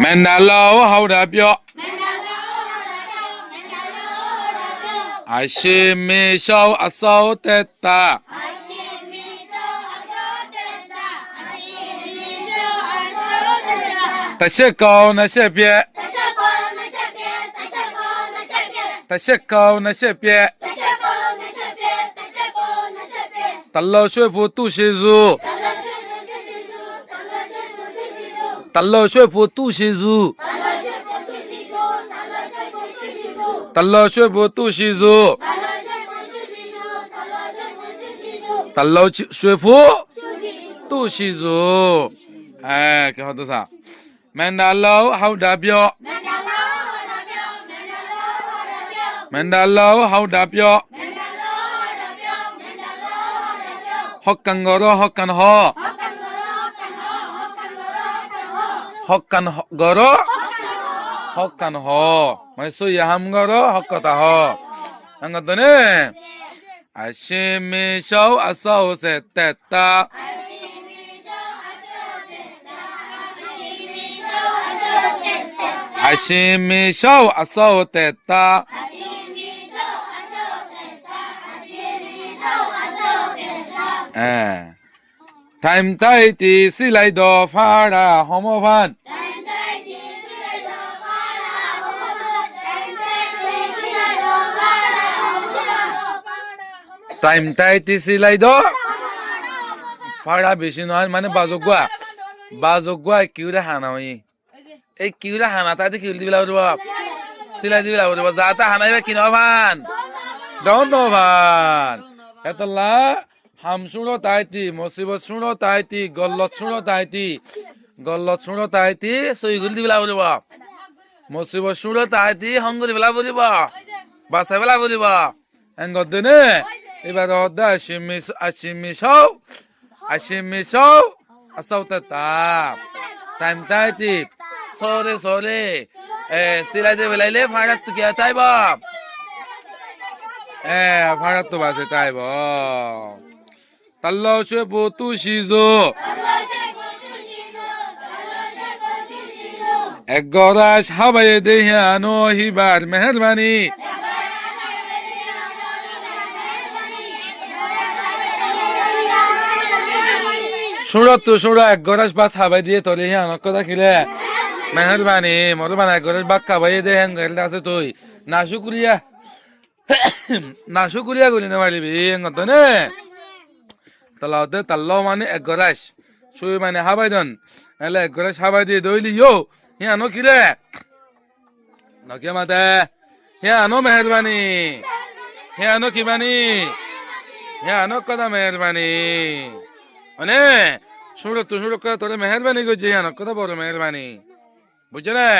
မန္တလောဟောတာပြောအရှိမေရှောအစောတက်တာတချက်ကောင်းနှစ်ချက်ပြက်တချက်ကောင်းနှစ်ချက်ပြက်တလောရွှေဖို့သူရှိစုတလောရွှေဖို့သူရှိစုတလောရွှေဖို့သူရှိစုတလောရွှေဖို့သူရှိစုကဲဟောတော့စားမန္တလောဟောတာပြောမန္တလောဟောတာပြောဟောကန်ဂရောဟောကန်ဟောဟောကန်ဂရောဟောကန်ဟောမဆိုယဟမ်ဂရောဟောကတာဟောအငါတနေအရှင်မေရှောအစောစေတက်တာအရှင်မေရှောအစောတက်တာtime tai ti si lai do pha ra homo phan time tai ti si lai do pha ra beshi no mane bazogwa kiura hana hoyi ei kiura hana ta ti kiuri dibila urba silai dibila urba zata hana iba kino phan don't know phan etalla ham suno taiti musibot suno taiti gollot suno taiti soigul dibila urba musibot suno taiti hongul dibila urba basa dibila urba engodene এবার অদা আশিমিশাও আসাউতা time তাইতি সরে সিলাই দে বেলাইলে ফাড়াত তো কি তাইব ফাড়াত তো বাসে তাইব তাল্লাও চে বতু শিজো এক গরাস হাবায়ে দেহিয়ানো হিবার মেহেরবানি শুনো এক গরাস বাস হাবাই দিয়ে তোলে হিয়ানো কথা খিলে মেহেরবানি মরবানা এক গরাস বাক খাবাই দে হ্যাং গেলটা আছে তুই না শুকুরিয়া গুলি না মারিবি তো নে তাল্লাও মানে এক গরাস শুই মানে হাবাই দন এলে এক গরাস হাবাই দিয়ে দইলি ইয়ো হিয়ানো খিলে নকে মাতে হিয়ানো মেহেরবানি হিয়ানো কিবানি হিয়ানো কথা মেহেরবানি মানে শুনো কথা তোরে মেহেরবানি করছি কথা বড় মেহেরবানি বুঝলে